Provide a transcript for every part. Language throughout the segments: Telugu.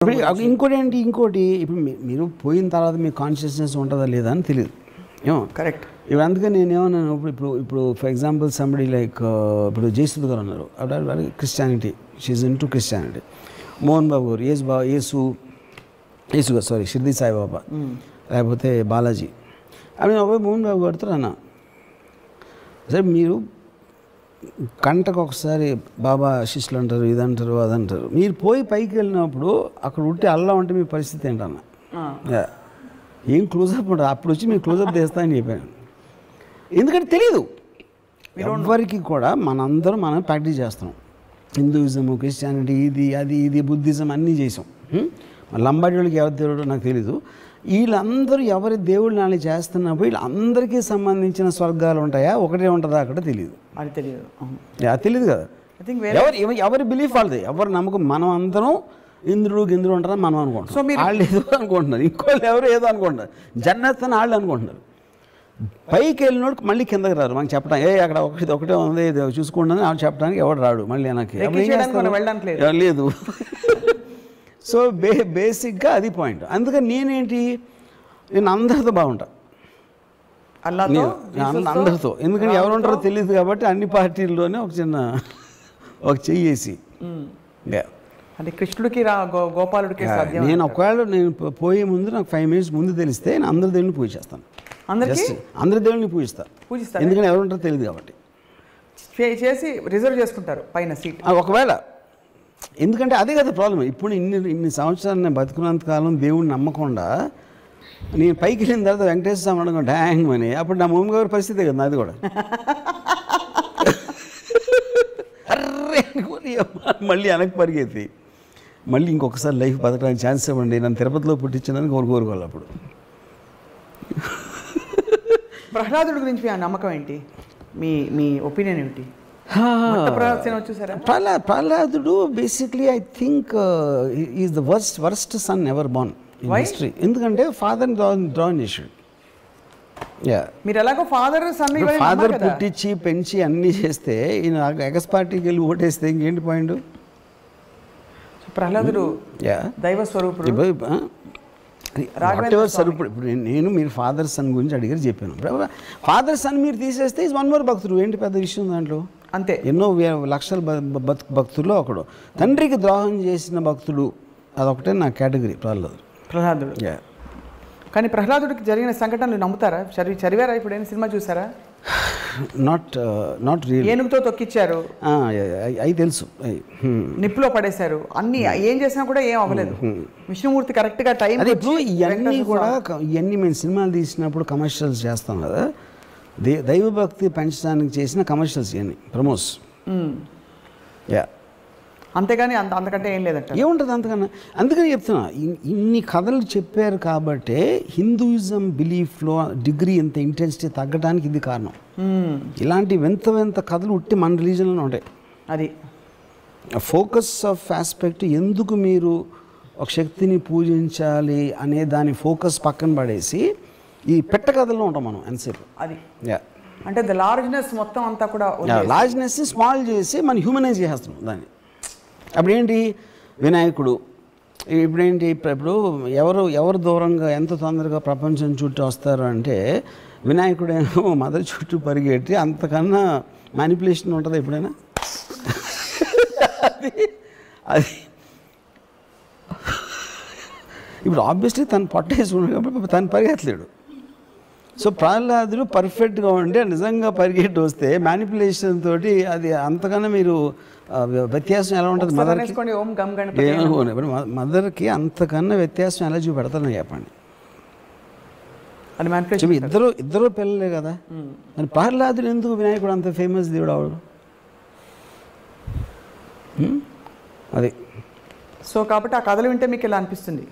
ఇంకోటి ఇప్పుడు మీరు పోయిన తర్వాత మీ కాన్షియస్నెస్ ఉంటుందా లేదా అని తెలియదు ఏమో కరెక్ట్. ఇప్పుడు అందుకని నేను ఏమన్నాను ఇప్పుడు ఫర్ ఎగ్జాంపుల్ సంబడి లైక్ ఇప్పుడు జయసుద్ గారు అన్నారు అప్పుడు Christianity she's in to Christianity. Mohan Babu గారు యేసు గారు సారీ షిర్దీ సాయిబాబా లేకపోతే బాలాజీ అవి అబ్బాయి మోహన్ బాబు గారితో అన్నా సరే మీరు గంటకు ఒకసారి బాబా శిష్యులు అంటారు ఇదంటారు అదంటారు మీరు పోయి పైకి వెళ్ళినప్పుడు అక్కడ ఉంటే అల్లా ఉంటే మీ పరిస్థితి ఏంటన్నా ఏం క్లోజప్ ఉంటుంది అప్పుడు వచ్చి మీరు క్లోజప్ చేస్తా అని చెప్పాను. ఎందుకంటే తెలీదు ఎవరికి కూడా మనందరం మనం ప్రాక్టీస్ చేస్తున్నాం. హిందూయిజము క్రిస్టియానిటీ ఇది బుద్ధిజం అన్నీ చేసాం. లంబాడి వాళ్ళకి ఎవరి దేవుడు నాకు తెలీదు. వీళ్ళందరూ ఎవరి దేవుళ్ళు నాని చేస్తున్నప్పుడు వీళ్ళందరికీ సంబంధించిన స్వర్గాలు ఉంటాయా ఒకటే ఉంటుందా అక్కడ తెలియదు. అది తెలియదు. తెలియదు కదా. ఎవరి బిలీఫ్ వాళ్ళది ఎవరి నమ్మకం. మనం అందరం ఇంద్రుడు గింద్రుడు ఉంటారని మనం అనుకుంటాం. సో మీరు వాళ్ళు ఏదో అనుకుంటున్నారు, ఇంకోళ్ళు ఎవరు ఏదో అనుకుంటున్నారు. జన్నత్ అని వాళ్ళు అనుకుంటున్నారు. పైకి వెళ్ళినోడు మళ్ళీ కిందకి రారు మనకి చెప్పడానికి అక్కడ ఒకటే ఉంది చూసుకుంటుంది వాళ్ళు చెప్పడానికి ఎవడు రాడు మళ్ళీ నాకు లేదు. సో బేసిక్గా అది పాయింట్. అందుకని నేను అందరితో బాగుంటా అందరితో. ఎందుకంటే ఎవరు ఉంటారో తెలియదు కాబట్టి అన్ని పార్టీల్లోనే ఒక చెయ్యేసి అంటే కృష్ణుడికి గోపాలుడికి నేను ఒకవేళ నేను పోయే ముందు నాకు 5 minutes ముందు తెలిస్తే నేను అందరి దేవుడిని పూజ చేస్తాను. అందరి దేవుడిని పూజిస్తాను. ఎందుకంటే ఎవరు ఉంటారో తెలియదు కాబట్టి చేసి రిజర్వ్ చేసుకుంటారు పైన సీట్ ఒకవేళ. ఎందుకంటే అదే కదా ప్రాబ్లం. ఇప్పుడు ఇన్ని సంవత్సరాలు నేను బతుకున్నంత కాలం దేవుడిని నమ్మకుండా నేను పైకి వెళ్ళిన తర్వాత వెంకటేశ్వర స్వామి అడగ డ్యాంగ్ అని అప్పుడు నా మమ్మీ గారి పరిస్థితే కదా అది కూడా. అర్రే మళ్ళీ వెనక్కి పరిగెత్తి మళ్ళీ ఇంకొకసారి లైఫ్ బతకడానికి ఛాన్స్ ఇవ్వండి నన్ను తిరుపతిలో పుట్టించడానికి కోరుకోవాలి. అప్పుడు ప్రహ్లాదుడి గురించి మీ నమ్మకం ఏంటి? మీ ఒపీనియన్ ఏంటి? ప్రహ్లాదుడు basically I think is the worst son ever born in history. ఎందుకంటే ఫాదర్ డ్రాన్ చేసాడు. మీరు ఎలాగో ఫాదర్ పుట్టించి పెంచి అన్నీ చేస్తే ఈయన ఎగస్ పార్టీకి వెళ్ళి ఓటేస్తే ఇంకేంటి పాయింట్? ప్రహ్లాదుడు దైవ స్వరూపుడు. ఇప్పుడు నేను మీరు ఫాదర్ సన్ గురించి అడిగారు చెప్పాను. ఫాదర్ సన్ మీరు తీసేస్తే ఈజ్ వన్ మోర్ భక్తుడు. ఏంటి పెద్ద విషయం దాంట్లో? అంతే. ఎన్నో లక్షల భక్తుల్లో ఒకడు. తండ్రికి ద్రోహం చేసిన భక్తుడు అదొకటే నా కేటగిరీ ప్రహ్లాదుడు. కానీ ప్రహ్లాదుడికి జరిగిన సంఘటనలు నమ్ముతారా? చదివారా? ఇప్పుడు ఏమైనా సినిమా చూసారా? Not real. ఏనుగుతో తొక్కిచ్చారు, అవి తెలుసు. నిప్పులో పడేశారు, అన్ని ఏం చేసినా కూడా ఏం అవ్వలేదు. విష్ణుమూర్తి కరెక్ట్గా టైం. ఇవన్నీ మేము సినిమాలు తీసినప్పుడు కమర్షియల్స్ చేస్తాం కదా, దైవభక్తి పెంచడానికి చేసిన కమర్షియల్స్ ఇవన్నీ ప్రమోస్. అంతేగాని అంతకంటే ఏం లేదంట. ఏముంటుంది అంతకన్నా? అందుకని చెప్తున్నా ఇన్ని కథలు చెప్పారు కాబట్టే హిందూయిజం బిలీఫ్లో డిగ్రీ ఎంత ఇంటెన్సిటీ తగ్గడానికి ఇది కారణం. ఇలాంటి వింత కథలు ఉట్టి మన రిలీజన్లోనే ఉంటాయి. అది ఫోకస్ ఆఫ్ ఆస్పెక్ట్. ఎందుకు మీరు ఒక శక్తిని పూజించాలి అనే దాని ఫోకస్ పక్కన పడేసి ఈ పెట్ట కథల్లో ఉంటాం మనం ఎంతసేపు. అది అంటే ద లార్జ్నెస్ మొత్తం అంతా కూడా లార్జ్నెస్ని స్మాల్ చేసి మనం హ్యూమనైజ్ చేస్తున్నాం దాన్ని. అప్పుడేంటి వినాయకుడు ఇప్పుడేంటి ఇప్పుడు ఎవరు దూరంగా ఎంత తొందరగా ప్రపంచం చుట్టూ వస్తారు అంటే వినాయకుడేమో మదర్ చుట్టూ పరిగెట్టి అంతకన్నా మ్యానిపులేషన్ ఉంటుంది ఎప్పుడైనా. అది ఇప్పుడు ఆబ్వియస్లీ తను పట్టేసుకున్నాడు కాబట్టి తను పరిగెత్తలేడు. సో ప్రహ్లాదుడు పర్ఫెక్ట్గా ఉంటే నిజంగా పరిగెట్టి వస్తే మ్యానిపులేషన్ తోటి అది అంతకన్నా మీరు వ్యత్యాసం ఎలా ఉంటుంది? మదర్కి అంతకన్నా వ్యత్యాసం ఎలా చూపెడతారని చెప్పండి. ఇద్దరు పిల్లలే కదా. మరి ప్రహ్లాదుడు ఎందుకు వినాయకుడు అంత ఫేమస్ దేవుడు అవడు? అది. సో కాబట్టి ఆ కథలు వింటే మీకు ఎలా అనిపిస్తుంది?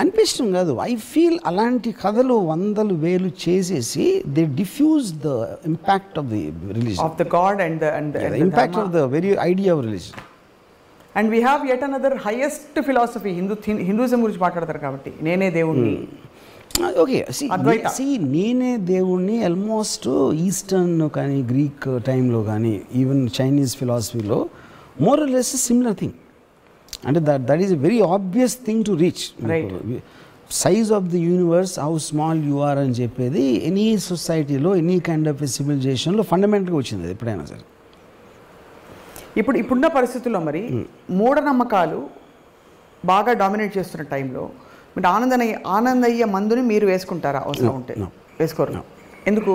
అనిపించడం కాదు, ఐ ఫీల్ అలాంటి కథలు 100,000 చేసేసి they diffuse the impact of the religion, of the god and the impact of the very idea of religion. And we have yet another highest philosophy. Hinduism గురించి మాట్లాడతారు కాబట్టి నేనే దేవుణ్ణి. ఓకే, నేనే దేవుణ్ణి ఆల్మోస్ట్ ఈస్టర్న్ కానీ గ్రీక్ టైంలో కానీ ఈవెన్ చైనీస్ ఫిలాసఫీలో more or less similar thing. అంటే that is a very obvious thing to reach. Size of the universe, how small you are అని చెప్పేది ఎనీ సొసైటీలో, ఎనీ కైండ్ ఆఫ్ సివిలైజేషన్లో ఫండమెంటల్గా వచ్చింది ఎప్పుడైనా సరే. ఇప్పుడున్న పరిస్థితుల్లో మరి మూఢనమ్మకాలు బాగా డామినేట్ చేస్తున్న టైంలో మీరు ఆనందయ్య మందుని మీరు వేసుకుంటారా? అవసరం ఉంటే వేసుకోరు. ఎందుకు?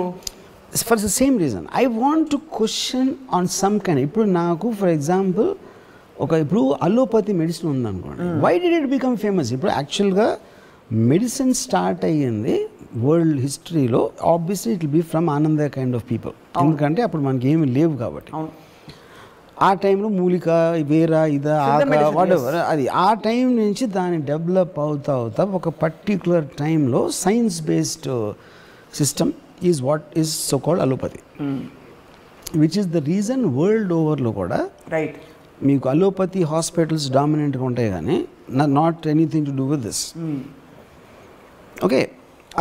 For the same reason, I want to question on some kind. ఇప్పుడు నాకు ఫర్ ఎగ్జాంపుల్ ఇప్పుడు అలోపతి మెడిసిన్ ఉందనుకోండి, why did it become famous? ఇప్పుడు యాక్చువల్గా మెడిసిన్ స్టార్ట్ అయ్యింది వరల్డ్ హిస్టరీలో, obviously it will be from Anandaiah kind of people. ఎందుకంటే అప్పుడు మనకి ఏమి లేవు కాబట్టి. ఆ టైంలో మూలిక, వేర, ఇదా, ఆక, వాటెవర్, అది ఆ టైం నుంచి దాన్ని డెవలప్ అవుతా ఒక పర్టిక్యులర్ టైంలో science based system is what is so called allopathy, which is the reason world ఓవర్లో కూడా మీకు అలోపతి హాస్పిటల్స్ డామినెంట్గా ఉంటాయి, కానీ not anything to do with this. Okay,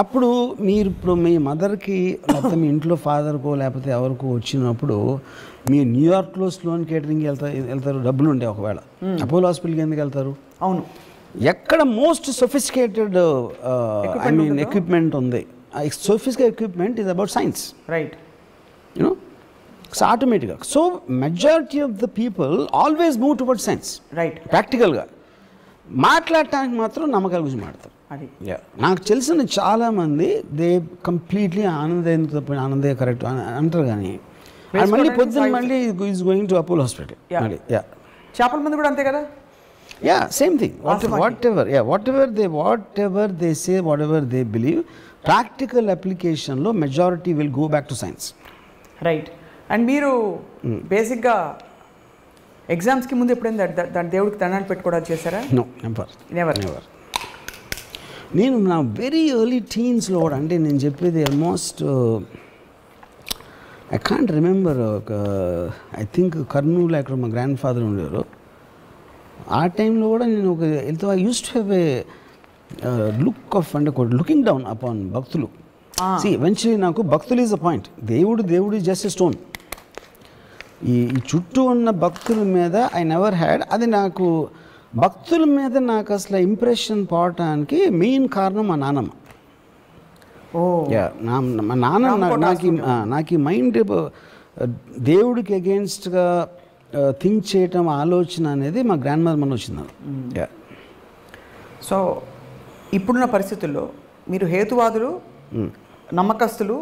అప్పుడు మీరు ఇప్పుడు మీ మదర్కి లేకపోతే మీ ఇంట్లో ఫాదర్కో లేకపోతే ఎవరికో వచ్చినప్పుడు మీరు న్యూయార్క్లో స్లోన్ కేటరింగ్కి వెళ్తారు, డబ్బులు ఉంటాయి. ఒకవేళ అపోలో హాస్పిటల్కి ఎందుకు వెళ్తారు? అవును, ఎక్కడ most sophisticated I mean equipment ఉంది. Sophisticated equipment is about science, right? You know, so ఆటోమేటిక్గా. So majority of the people always move toward science, right? ప్రాక్టికల్గా మాట్లాడటానికి మాత్రం నమ్మకాల గురించి మాట్లాడతారు. నాకు తెలిసిన చాలామంది దే కంప్లీట్లీ ఆనందయ్య కరెక్ట్ అంటారు, కానీ మళ్ళీ పొద్దున్న మళ్ళీ is going to Apollo hospital. చేపల మంది కూడా అంతే కదా? Yeah, same thing. Whatever they say, whatever they believe, practical అప్లికేషన్లో majority will go back to science, right? And మీరు బేసిక్గా ఎగ్జామ్స్కి ముందు ఎప్పుడైనా దాని దేవుడికి దండాలు పెట్టుకోవడానికి చేశారా? No, never. నేను నా వెరీ ఎర్లీ టీన్స్లో కూడా, అంటే నేను చెప్పేది almost I can't remember, I think Kurnool అక్కడ మా గ్రాండ్ ఫాదర్ ఉండేవారు. ఆ టైంలో కూడా నేను I use to have a look of, అంటే లుకింగ్ డౌన్ అపాన్ భక్తులు. సి ఎవెన్చువలీ నాకు భక్తులు ఈజ్ అ పాయింట్, దేవుడు ఈజ్ జస్ట్ ఎ స్టోన్. ఈ చుట్టూ ఉన్న భక్తుల మీద ఐ నెవర్ హ్యాడ్, అది నాకు భక్తుల మీద నాకు అసలు ఇంప్రెషన్ పోవటానికి మెయిన్ కారణం మా నాన్నమ్మ. మా నాన్న నాకు ఈ మైండ్ దేవుడికి అగేన్స్ట్గా థింక్ చేయటం, ఆలోచన అనేది మా గ్రాండ్ మదర్ మన వచ్చింది. సో ఇప్పుడున్న పరిస్థితుల్లో మీరు హేతువాదులు, నమ్మకస్తులు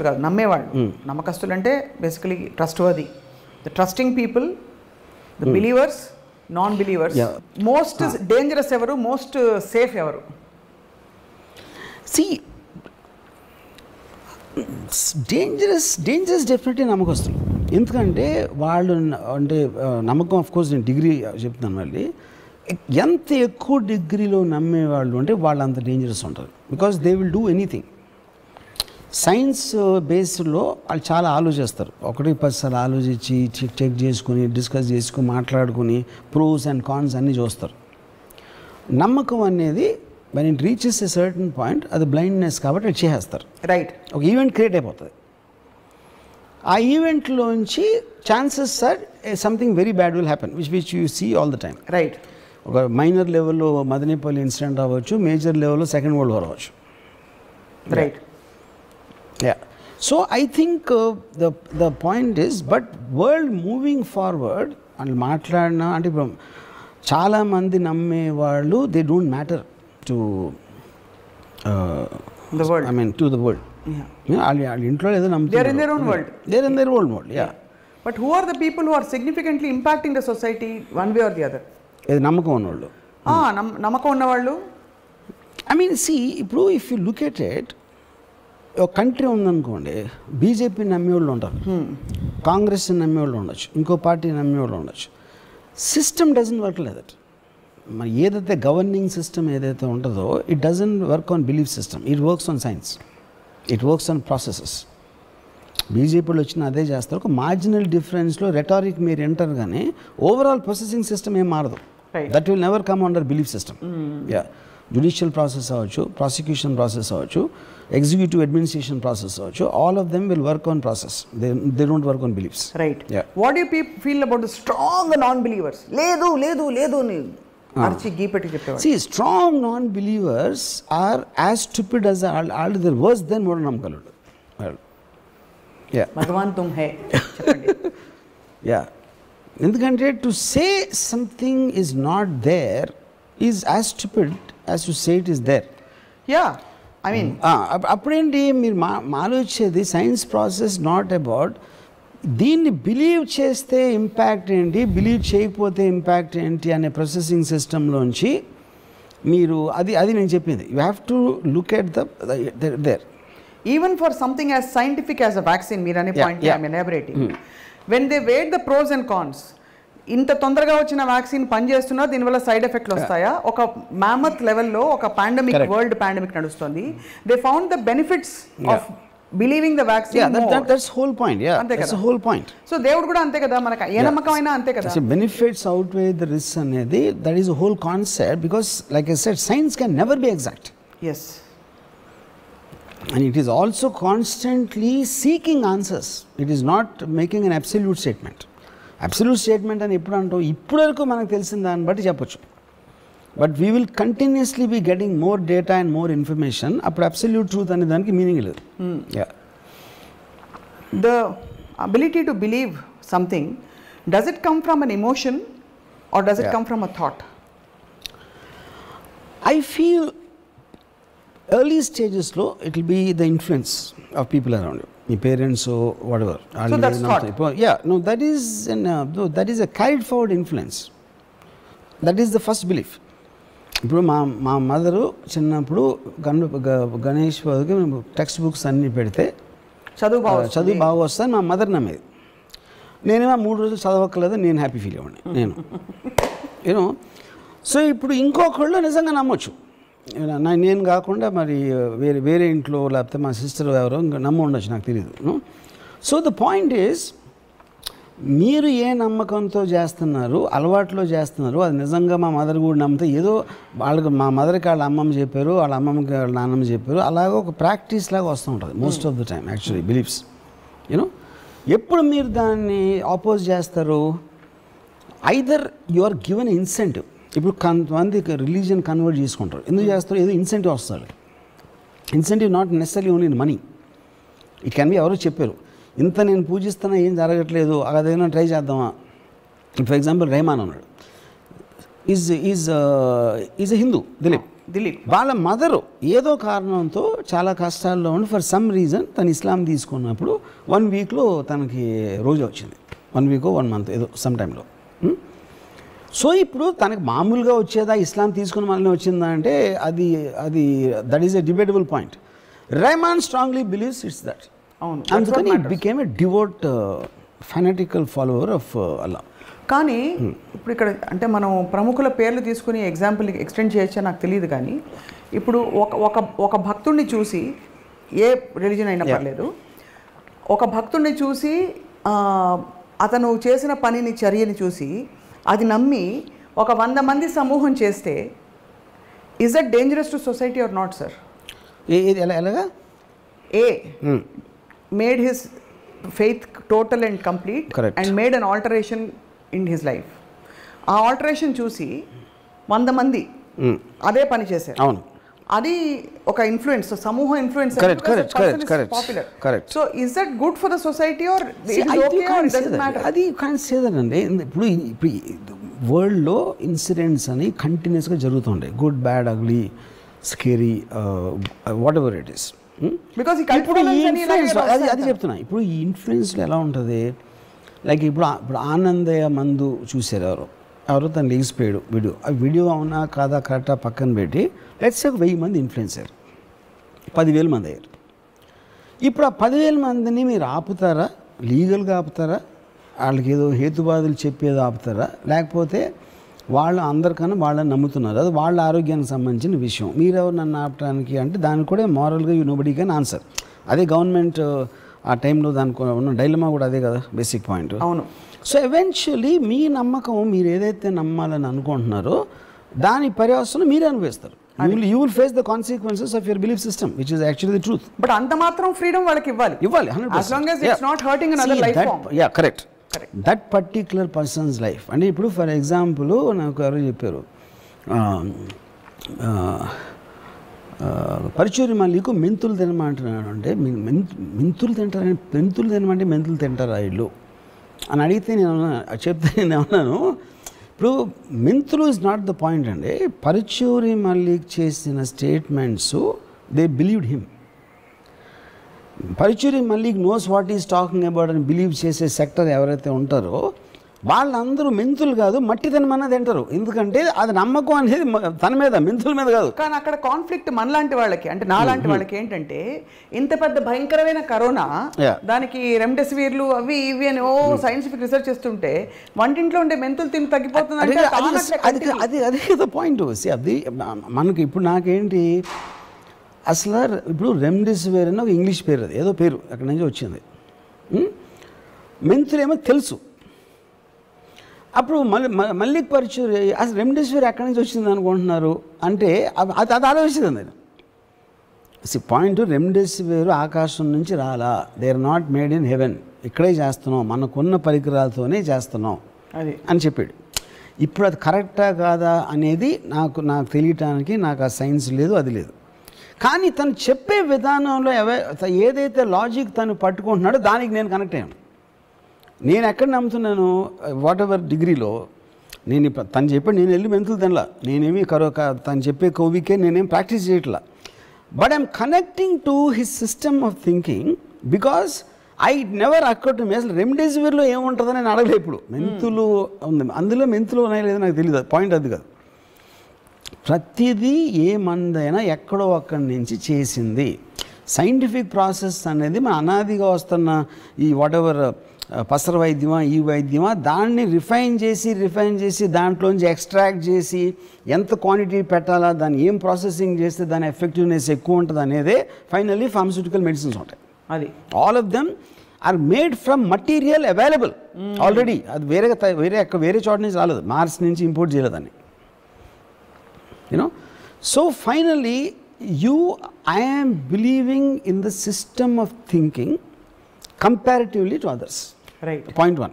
కాదు, నమ్మేవాళ్ళు. నమ్మకస్తులు అంటే basically trustworthy, the trusting people, the believers, non believers. Most dangerous ఎవరు, మోస్ట్ సేఫ్ ఎవరు? సి డేంజరస్ డెఫినెట్లీ నమ్మకస్తులు. ఎందుకంటే వాళ్ళు అంటే నమ్మకం, ఆఫ్ కోర్స్ నేను డిగ్రీ చెప్తున్నాను మళ్ళీ, ఎంత ఎక్కువ డిగ్రీలో నమ్మేవాళ్ళు అంటే వాళ్ళు అంత డేంజరస్ ఉంటారు. Because they will do anything. Science బేస్డ్లో వాళ్ళు చాలా ఆలోచిస్తారు, 1-10 సార్లు ఆలోచించి చెక్ చేసుకుని, డిస్కస్ చేసుకుని, మాట్లాడుకుని, ప్రోస్ అండ్ కాన్స్ అన్నీ చూస్తారు. నమ్మకం అనేది when it reaches a certain point, అది బ్లైండ్నెస్ కాబట్టి అది చేసేస్తారు, రైట్? ఒక ఈవెంట్ క్రియేట్ అయిపోతుంది. ఆ ఈవెంట్లోంచి chances are something very bad will happen, which you see all the time, right? ఒక మైనర్ లెవెల్లో మదనపల్లి ఇన్సిడెంట్ అవ్వచ్చు, మేజర్ లెవెల్లో సెకండ్ వరల్డ్ వార్ అవ్వచ్చు, right? Yeah. So I think the point is, but world moving forward అని మాట్లాడినా అంటే ఇప్పుడు చాలామంది నమ్మేవాళ్ళు they don't matter to the world, I mean to the world. వాళ్ళ ఇంట్లో ఏదో నమ్ముతారు, they are in their own world, yeah. But who are the people who are significantly impacting the society one way or the other? ఏది నమ్మకం ఉన్నవాళ్ళు, నమ్మకం ఉన్నవాళ్ళు. ఐ మీన్ సి, ఇప్పుడు if you look at it, ఒక కంట్రీ ఉందనుకోండి, బీజేపీ నమ్మేవాళ్ళు ఉంటారు, కాంగ్రెస్ నమ్మేవాళ్ళు ఉండొచ్చు, ఇంకో పార్టీ నమ్మేవాళ్ళు ఉండొచ్చు. System doesn't work like that. మరి ఏదైతే గవర్నింగ్ సిస్టమ్ ఏదైతే ఉంటుందో, it doesn't work on belief system, it works on science, it works on processes. బీజేపీలో వచ్చిన అదే చేస్తారు, ఒక మార్జినల్ డిఫరెన్స్లో రెటారిక్ మీరు ఎంటర్, కానీ ఓవరాల్ ప్రాసెసింగ్ సిస్టమ్ ఏం మారదు. That will never come under belief system. Yeah, judicial process అవ్వచ్చు, ప్రాసిక్యూషన్ ప్రాసెస్ అవ్వచ్చు, ఎగ్జిక్యూటివ్ అడ్మినిస్ట్రేషన్ ప్రాసెస్ అవ్వచ్చు, all of them will work on process, they don't work on beliefs. Right. What you feel about the strong non believers? లేదు లేదు లేదు అని అర్చి గీపెట్టి చెప్పేవారు. See, strong non-believers are as stupid as all the worse than మూఢనమ్మకాలుడు. భగవాన్ తుమ్ హే చెప్పండి. ఎందుకంటే to say something is not there is as stupid as to say it is there. I mean అప్పుడేంటి మీరు ఆలోచించేది సైన్స్ ప్రాసెస్ నాట్ అబౌట్ దీన్ని బిలీవ్ చేస్తే ఇంపాక్ట్ ఏంటి, బిలీవ్ చేయకపోతే ఇంపాక్ట్ ఏంటి అనే ప్రాసెసింగ్ సిస్టంలోంచి మీరు అది నేను చెప్పింది. You have to look at there. Even for something as scientific as a vaccine, మీరు అనే point I'm elaborating. When they weigh the pros and cons, ఇంత తొందరగా వచ్చిన వ్యాక్సిన్ పనిచేస్తున్నా దీనివల్ల సైడ్ ఎఫెక్ట్లు వస్తాయా? ఒక మ్యామత్ లెవెల్లో ఒక పాండమిక్, వరల్డ్ పాండమిక్ నడుస్తుంది. They found the benefits of believing the vaccine. That's whole point. That's whole point. So దేవుడు కూడా అంతే కదా, మనకు ఏ నమ్మకమైనా అంతే కదా. బెనిఫిట్స్ అవుట్వే ద రిస్క్ అనేది that is whole concept. Because like I said, science can never be exact. Yes. And it is also constantly seeking answers. It is not making an absolute statement. Absolute statement అని ఎప్పుడు అంటాం, ఇప్పటి వరకు మనకు తెలిసిన దాన్ని బట్టి చెప్పొచ్చు. But we will continuously be getting more data and more information. అప్పుడు అబ్సల్యూట్ ట్రూత్ అనే దానికి మీనింగ్ లేదు. The ability to believe something, does it come from an emotion or does it come from a thought? I feel early stages lo it will be the influence of people around you, your parents or whatever. So that's thought. No, that is that is a carried forward influence. That is the first belief. ఇప్పుడు మా మదరు చిన్నప్పుడు గణేష్ బాబుకి టెక్స్ట్ బుక్స్ అన్నీ పెడితే చదువు బాగా వస్తాను మా మదర్ నమ్మేది. నేనేమో 3 రోజులు చదవక్కర్లేదు, నేను హ్యాపీ ఫీల్ అవ్వండి నేను యూనో. సో ఇప్పుడు ఇంకొకళ్ళు నిజంగా నమ్మొచ్చు, నేను కాకుండా మరి వేరే ఇంట్లో లేకపోతే మా సిస్టర్ ఎవరో ఇంకా నమ్మ ఉండొచ్చు, నాకు తెలియదు. సో ద పాయింట్ ఈజ్, మీరు ఏ నమ్మకంతో చేస్తున్నారు, అలవాట్లో చేస్తున్నారు, అది నిజంగా మా మదర్ కూడా నమ్మితే ఏదో వాళ్ళకి మా మదర్కి వాళ్ళ అమ్మమ్మ చెప్పారు, వాళ్ళ అమ్మమ్మకి వాళ్ళ నాన్నమ్మ చెప్పారు, అలాగే ఒక ప్రాక్టీస్ లాగా వస్తూ ఉంటుంది most of the time actually beliefs you know. ఎప్పుడు మీరు దాన్ని ఆపోజ్ చేస్తారు, either you are given incentive. ఇప్పుడు కొంతమంది రిలీజియన్ కన్వర్ట్ చేసుకుంటారు, ఎందుకు చేస్తారు, ఏదో ఇన్సెంటివ్ వస్తుంది. Incentive not necessary only in money, it can be ఎవరో చెప్పారు, ఇంత నేను పూజిస్తున్నా ఏం జరగట్లేదు, అదేమైనా ట్రై చేద్దామా. ఫర్ ఎగ్జాంపుల్ రెహమాన్ ఉన్నాడు, ఈజ్ ఎ హిందూ, దిలీప్ వాళ్ళ మదరు ఏదో కారణంతో చాలా కష్టాల్లో ఉండి ఫర్ సమ్ రీజన్ తను ఇస్లాం తీసుకున్నప్పుడు 1 వీక్లో తనకి రోజు వచ్చింది, 1 వీక్ 1 మంత్ ఏదో సమ్ టైంలో. సో ఇప్పుడు తనకు మామూలుగా వచ్చేదా, ఇస్లాం తీసుకున్న మళ్ళీ వచ్చిందా అంటే అది that is a debatable point. Rahman strongly believes it's that. అందుకని it became a devout fanatical follower of Allah. కానీ ఇప్పుడు ఇక్కడ అంటే మనం ప్రముఖుల పేర్లు తీసుకుని ఎగ్జాంపుల్ ఎక్స్టెండ్ చేయొచ్చా నాకు తెలియదు, కానీ ఇప్పుడు ఒక భక్తుడిని చూసి, ఏ రిలీజన్ అయినా పర్లేదు, ఒక భక్తుడిని చూసి అతను చేసిన పనిని, చర్యని చూసి అది నమ్మి ఒక 100 మంది సమూహం చేస్తే, is that dangerous to society or not sir? ఎలాగా? He made his faith total and complete and made an alteration in his life. ఆ ఆల్టరేషన్ చూసి 100 మంది అదే పని చేశారు. అవును, అది ఒక ఇన్ఫ్లుయెన్స్, సమూహ influence. Correct. So is that good for the society or అది కాన్ సే దట్ అండి. ఇప్పుడు వరల్డ్లో ఇన్సిడెంట్స్ అని కంటిన్యూస్గా జరుగుతుంటాయి, good, bad, ugly, scary, what ever it is. Because అది చెప్తున్నా. ఇప్పుడు ఈ ఇన్ఫ్లుయెన్స్లో ఎలా ఉంటుంది, లైక్ ఇప్పుడు ఆనందయ్య మందు చూసారు ఎవరో తను లేచిపోయాడు వీడియో, ఆ వీడియో అవునా కాదా కరెక్టా పక్కన పెట్టి లెట్స్ సే 1000 మంది ఇన్ఫ్లుయెన్స్ అయ్యారు, 10,000 మంది అయ్యారు. ఇప్పుడు ఆ 10,000 మందిని మీరు ఆపుతారా, లీగల్గా ఆపుతారా, వాళ్ళకి ఏదో హేతువాదులు చెప్పేదో ఆపుతారా, లేకపోతే వాళ్ళు అందరికన్నా వాళ్ళని నమ్ముతున్నారు, అది వాళ్ళ ఆరోగ్యానికి సంబంధించిన విషయం, మీరెవరు నన్ను ఆపడానికి అంటే దానికి కూడా మారల్గా నోబడీ కెన్ ఆన్సర్. అదే గవర్నమెంట్ ఆ టైంలో దానికి ఉన్న డైలమా కూడా అదే కదా బేసిక్ పాయింట్. అవును. సో ఎవెన్చువలీ మీ నమ్మకం మీరు ఏదైతే నమ్మాలని అనుకుంటున్నారో దాని పర్యవసనం మీరే అనుభవిస్తారు. You will face the consequences of your belief system, which is actually the truth. But అంత మాత్రం ఫ్రీడమ్ వాళ్ళకి ఇవ్వాలి 100%. as long as it's not hurting another life form. Yeah, correct. That particular person's life. అంటే ఇప్పుడు ఫర్ ఎగ్జాంపుల్ నాకు ఎవరో చెప్పారు, పరుచూరి మల్లికు మెంతులు తినమంటున్నాడు అంటే మెంతులు తినమంటే మెంతులు తింటారా వీళ్ళు అని అడిగితే చెప్తే నేను అన్నాను, ఇప్పుడు మెంతులు ఇస్ నాట్ ద పాయింట్ అండి. పరుచూరి మల్లిక్ చేసిన statements they believed him. Paruchuri Mallik knows what is talking about అని బిలీవ్ చేసే సెక్టర్ ఎవరైతే ఉంటారో వాళ్ళందరూ మెంతులు కాదు మట్టి తినమన్నా తింటారు. ఎందుకంటే అది నమ్మకం అనేది తన మీద, మెంతుల మీద కాదు. కానీ అక్కడ కాన్ఫ్లిక్ట్ మనలాంటి వాళ్ళకి, అంటే నాలాంటి వాళ్ళకి ఏంటంటే, ఇంత పెద్ద భయంకరమైన కరోనా, దానికి రెమ్డెసివిర్లు అవి ఇవి అని సైంటిఫిక్ రీసెర్చ్ చేస్తుంటే వంటింట్లో ఉండే మెంతులు తిని తగ్గిపోతుంది. అదే కదా పాయింట్. అది మనకి ఇప్పుడు నాకేంటి అసలు ఇప్పుడు రెమ్డెసివిర్ అని ఒక ఇంగ్లీష్ పేరు, అది ఏదో పేరు అక్కడి నుంచి వచ్చింది. మెంతులేమో తెలుసు. అప్పుడు మల్లిక్ పరుచూరి అసలు రెమ్డెసివిర్ ఎక్కడి నుంచి వచ్చింది అనుకుంటున్నారు అంటే అది ఆలోచించింది నేను. పాయింట్, రెమ్డెసివిర్ ఆకాశం నుంచి రాలా, they are not made in heaven, ఇక్కడే చేస్తున్నాం, మనకున్న పరికరాలతోనే చేస్తున్నాం అని చెప్పాడు. ఇప్పుడు అది కరెక్టా కాదా అనేది నాకు తెలియటానికి నాకు ఆ సైన్స్ లేదు, అది లేదు. కానీ తను చెప్పే విధానంలో ఏదైతే లాజిక్ తను పట్టుకుంటున్నాడో దానికి నేను కనెక్ట్ అయ్యాను. నేను ఎక్కడ నమ్ముతున్నాను, వాట్ ఎవర్ డిగ్రీలో నేను తను చెప్పాడు, నేను వెళ్ళి మెంతులు తినలా, నేనేమి తను చెప్పే కోవికే నేనేం ప్రాక్టీస్ చేయట్లా. But I'm connecting to his system of thinking because I never occur to me. అసలు రెమ్డెసివిర్లో ఏముంటుందని నేను అడగలేదు. ఇప్పుడు మెంతులు ఉంది, అందులో మెంతులు ఉన్నాయో లేదో నాకు తెలియదు, పాయింట్ అది కాదు. ప్రతిదీ ఏ మందైనా ఎక్కడో అక్కడి నుంచి చేసింది. సైంటిఫిక్ ప్రాసెస్ అనేది మన అనాదిగా వస్తున్న ఈ వాట్ ఎవర్ పసర వైద్యమా ఈ వైద్యమా దాన్ని రిఫైన్ చేసి దాంట్లోంచి ఎక్స్ట్రాక్ట్ చేసి ఎంత క్వాంటిటీ పెట్టాలా, దాన్ని ఏం ప్రాసెసింగ్ చేస్తే దాని ఎఫెక్టివ్నెస్ ఎక్కువ ఉంటుంది అనేదే ఫైనల్లీ ఫార్మస్యూటికల్ మెడిసిన్స్ ఉంటాయి. అది all of them are made from material available already. అది వేరే చోట నుంచి రాలేదు, మార్స్ నుంచి ఇంపోర్ట్ చేయలేదని. So finally I am believing in the system of thinking comparatively to others. Right. Point 1.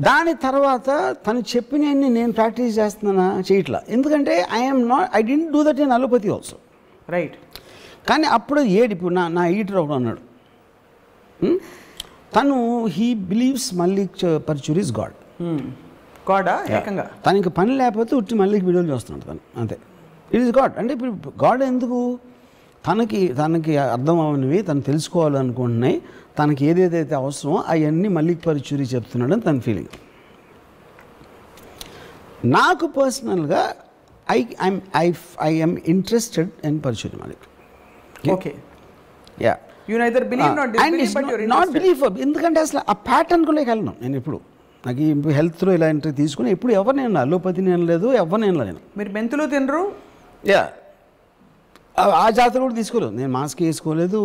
దాని తర్వాత తను చెప్పినవన్నీ నేను ప్రాక్టీస్ చేస్తున్నానా చేయట్లా. ఎందుకంటే I didn't do that in allopathy also. Right. కానీ అప్పుడు ఇప్పుడు నా ఈటర్ ఒకడు అన్నాడు, తను he believes Mallik Paruchuri is god. గాడా ఏకంగా తనకి పని లేకపోతే ఉట్టి మల్లికి వీడియోలు చూస్తున్నాడు తను, అంతే. It is God. అంటే ఇప్పుడు గాడ్ ఎందుకు, తనకి అర్థం అవనివి తను తెలుసుకోవాలనుకుంటున్నాయి, తనకి ఏదేదైతే అవసరమో అవన్నీ మల్లిక్ పరుచూరి చెప్తున్నాడని తన ఫీలింగ్. నాకు పర్సనల్గా I am interested in Paruchuri Mallik. Okay, yeah, you neither believe not disbelieve but you are not believe. ఎందుకంటే అసలు ఆ ప్యాటర్న్ కూడా వెళ్ళను నేను. ఇప్పుడు నాకు ఈ హెల్త్లో ఇలాంటి తీసుకుని ఎప్పుడు ఎవరు నేను అలోపతి నేను లేదు, ఎవరు నేను లేను. మీరు మెంతులు తినరు? యా, ఆ జాతర కూడా తీసుకోలేదు నేను. మాస్క్ వేసుకోలేదు,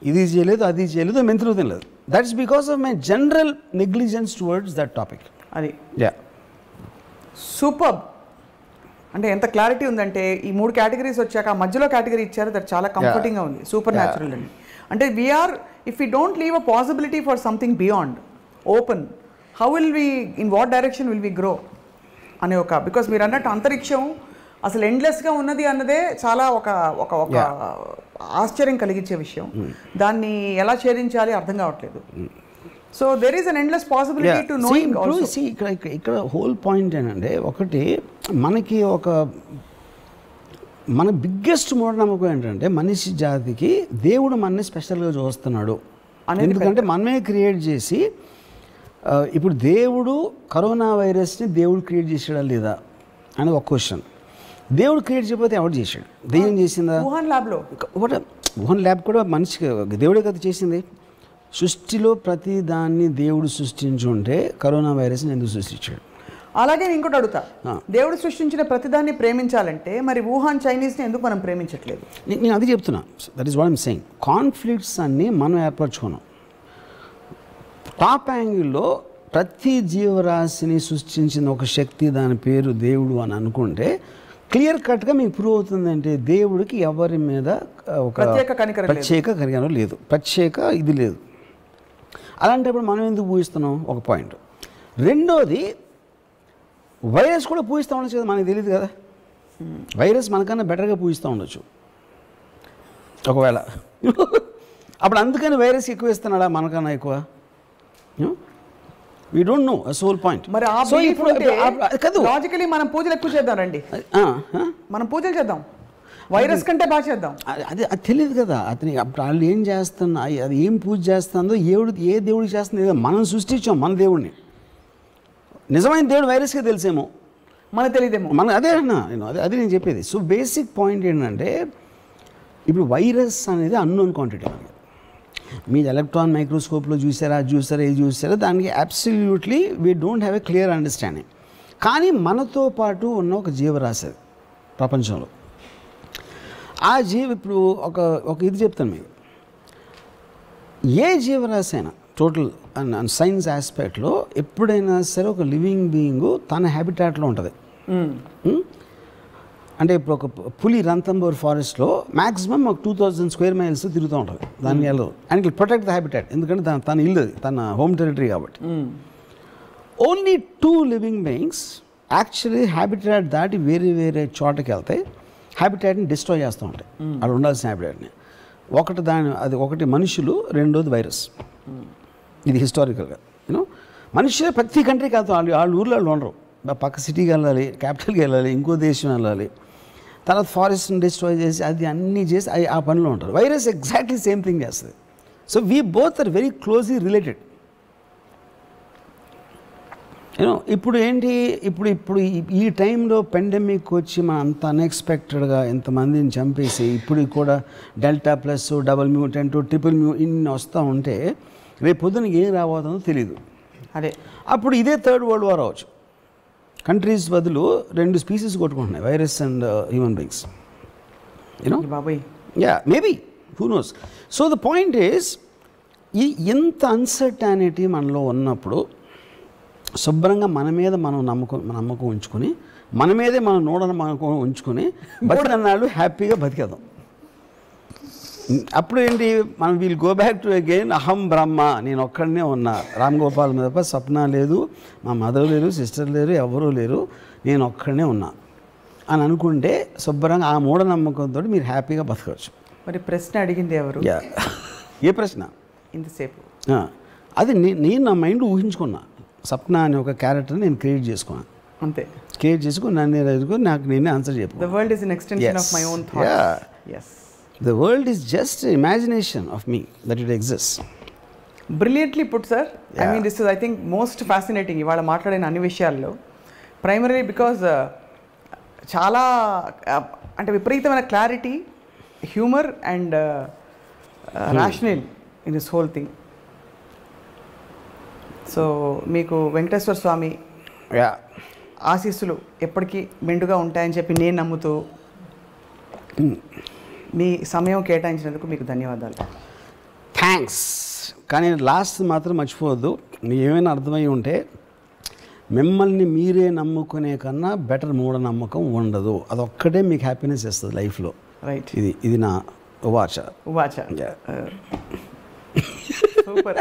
ఇది చేయలేదు, అది చేయలేదు, మెంతులు తినలేదు. That's because of my general negligence towards that topic. అది యా, సూపర్. అంటే ఎంత క్లారిటీ ఉందంటే ఈ 3 కేటగిరీస్ వచ్చాక ఆ మధ్యలో కేటగిరీ ఇచ్చారు, దట్ చాలా కంఫర్టింగ్గా ఉంది. సూపర్ న్యాచురల్ అండి. అంటే we are if we don't leave a possibility for something beyond open, how will we, in what direction will we grow అనే ఒక, బికాస్ మీరు అన్నట్టు అంతరిక్షం అసలు ఎండ్లెస్గా ఉన్నది అన్నదే చాలా ఒక ఒక ఒక ఆశ్చర్యం కలిగించే విషయం. దాన్ని ఎలా ఛేదించాలి అర్థం కావట్లేదు. So there is an endless possibility to knowing also. ఇక్కడ హోల్ పాయింట్ ఏంటంటే, ఒకటి మనకి మన బిగ్గెస్ట్ మూఢనమ్మకం ఏంటంటే మనిషి జాతికి దేవుడు మనని స్పెషల్గా చూస్తున్నాడు. ఎందుకంటే మనమే క్రియేట్ చేసి, ఇప్పుడు దేవుడు కరోనా వైరస్ని దేవుడు క్రియేట్ చేసాడా లేదా అని ఒక క్వశ్చన్. దేవుడు క్రియేట్ చేయకపోతే ఎవరు చేశాడు? దెయ్యం చేసిందా? వుహాన్ ల్యాబ్ కూడా మనిషికి దేవుడే కదా చేసింది. సృష్టిలో ప్రతి దాన్ని దేవుడు సృష్టించుంటే కరోనా వైరస్ని ఎందుకు సృష్టించాడు? అలాగే ఇంకోటి అడుగుతా, దేవుడు సృష్టించిన ప్రతిదాన్ని ప్రేమించాలంటే మరి వుహాన్ చైనీస్ని ఎందుకు మనం ప్రేమించట్లేదు? నేను అది చెప్తున్నా. That is what I'm saying. Conflicts అన్నీ మనం ఏర్పరచుకున్నాం. టాప్ యాంగిల్లో ప్రతి జీవరాశిని సృష్టించిన ఒక శక్తి, దాని పేరు దేవుడు అని అనుకుంటే క్లియర్ కట్గా మీకు ప్రూవ్ అవుతుందంటే దేవుడికి ఎవరి మీద ఒక ప్రత్యేక కనికరం లేదు, ప్రత్యేక ఇది లేదు. అలాంటప్పుడు మనం ఎందుకు పూజిస్తున్నాం? ఒక పాయింట్. రెండోది, వైరస్ కూడా పూజిస్తూ ఉండొచ్చు కదా, మనకు తెలియదు కదా. వైరస్ మనకన్నా బెటర్గా పూజిస్తూ ఉండొచ్చు ఒకవేళ. అప్పుడు అందుకని వైరస్ ఎక్కువ ఇస్తున్నాడా మనకన్నా ఎక్కువ? We don't know, sole point. మరి సో ఇప్పుడు లాజికలీ మనం పూజలు ఎక్కువ చేద్దాం రండి, మనం పూజలు చేద్దాం, వైరస్ కంటే బాగా చేద్దాం. అది తెలియదు కదా అతనికి. అప్పుడు వాళ్ళు ఏం చేస్తున్నా, అది ఏం పూజ చేస్తుందో, ఏ దేవుడికి చేస్తుందో మనం సృష్టించాం మన దేవుడిని. నిజమైన దేవుడు వైరస్కే తెలిసేమో, మనకు తెలియదేమో. అదే అన్నా అది నేను చెప్పేది. సో బేసిక్ పాయింట్ ఏంటంటే, ఇప్పుడు వైరస్ అనేది అన్నోన్ క్వాంటిటీ. మీరు ఎలక్ట్రాన్ మైక్రోస్కోప్లో చూసారా, ఇది చూసారా, దానికి absolutely we don't have a clear understanding. కానీ మనతో పాటు ఉన్న ఒక జీవరాశి ప్రపంచంలో, ఆ ఇప్పుడు ఒక ఇది చెప్తాను మీకు. ఏ జీవరాశి అయినా టోటల్ సైన్స్ ఆస్పెక్ట్లో ఎప్పుడైనా సరే ఒక లివింగ్ బీయింగ్ తన హ్యాబిటాట్లో ఉంటుంది. అంటే ఇప్పుడు ఒక పులి రంతంబోర్ ఫారెస్ట్లో మ్యాక్సిమం ఒక 2000 స్క్వేర్ మైల్స్ తిరుగుతూ ఉంటుంది. దాన్ని వెళ్ళదు, and it protect the habitat, ఎందుకంటే తన ఇల్లు, తన హోమ్ టెరిటరీ కాబట్టి. Only 2 living beings actually habitat దాటి వేరే చోటకి వెళ్తే హ్యాబిటాట్ని డిస్ట్రాయ్ చేస్తూ ఉంటాయి, అక్కడ ఉండాల్సిన హ్యాబిటాట్ని. ఒకటి మనుషులు, రెండోది వైరస్. ఇది హిస్టారికల్గా మనుషులే ప్రతి కంట్రీకి వెళ్తాం. వాళ్ళ ఊర్లో వాళ్ళు ఉండరు, పక్క సిటీకి వెళ్ళాలి, క్యాపిటల్కి వెళ్ళాలి, ఇంకో దేశం వెళ్ళాలి, తర్వాత ఫారెస్ట్ని డిస్ట్రాయ్ చేసి అది అన్నీ చేసి ఆ పనిలో ఉంటారు. వైరస్ ఎగ్జాక్ట్లీ సేమ్ థింగ్ చేస్తుంది. So we both are very closely related. ఇప్పుడు ఏంటి, ఇప్పుడు ఈ టైంలో పెండమిక్ వచ్చి మనం అంత అన్ఎక్స్పెక్టెడ్గా ఎంతమందిని చంపేసి ఇప్పుడు కూడా delta plus, double mutant, triple ఇన్ని వస్తూ ఉంటే రేపు పొద్దున ఏం రాబోతుందో తెలియదు. అదే అప్పుడు ఇదే థర్డ్ వరల్డ్ వార్ అవ్వచ్చు. కంట్రీస్ బదులు 2 స్పీసీస్ కొట్టుకుంటున్నాయి, వైరస్ అండ్ హ్యూమన్ బీయింగ్స్. బాబాయ్, maybe, who knows. So the point is, ఇంత అన్సర్టానిటీ మనలో ఉన్నప్పుడు శుభ్రంగా మన మీద మనం నమ్మకం ఉంచుకొని, మన మీదే మనం నమ్మకం ఉంచుకొని బతికన్నాళ్ళు హ్యాపీగా బతికేద్దాం. అప్పుడు ఏంటి, మనం we'll go back to again అహం బ్రహ్మ, నేను ఒక్కడనే ఉన్నా, రామ్ గోపాల్ మీద స్వప్న లేదు, మా మదర్ లేరు, సిస్టర్ లేరు, ఎవరూ లేరు, నేను ఒక్కడనే ఉన్నా అని అనుకుంటే శుభ్రంగా ఆ మూఢనమ్మకంతో మీరు హ్యాపీగా బతకవచ్చు. మరి ప్రశ్న అడిగింది ఎవరు? ఏ ప్రశ్న? ఇంతసేపు అది నేను నా మైండ్ ఊహించుకున్నా. సప్న అనే ఒక క్యారెక్టర్ని నేను క్రియేట్ చేసుకున్నాను, అంతే. క్రియేట్ చేసుకుని నన్ను ఎదుర్కొని నాకు నేనే ఆన్సర్ చెప్పాను. The world is an extension of my own thoughts. Yes. The world is just an imagination of me that it exists. Brilliantly put, sir. I mean, this is, I think, most fascinating. ఇవాళ మాట్లాడిన అన్ని విషయాల్లో ప్రైమరీ బికాజ్ చాలా అంటే విపరీతమైన clarity, humour and rational in this whole thing. So మీకు వెంకటేశ్వర స్వామి ఆశీస్సులు ఎప్పటికీ మెండుగా ఉంటాయని చెప్పి నేను నమ్ముతూ మీ సమయం కేటాయించినందుకు మీకు ధన్యవాదాలు. థ్యాంక్స్. కానీ లాస్ట్ మాత్రం మర్చిపోవద్దు, మీకు ఏమైనా అర్థమై ఉంటే, మిమ్మల్ని మీరే నమ్ముకునే కన్నా బెటర్ మూఢనమ్మకం ఉండదు. అదొక్కటే మీకు హ్యాపీనెస్ ఇస్తుంది లైఫ్లో. రైట్. ఇది నా ఉవాచ. సూపర్.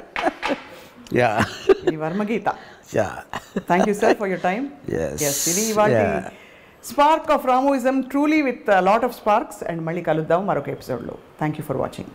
ఈ వర్మగీత. Thank you sir for your time. ఇది ఇవాళ spark of Ramuism, truly with lot of sparks. And మళ్ళీ కలుద్దాం మరొక ఎపిసోడ్లో. Thank you for watching.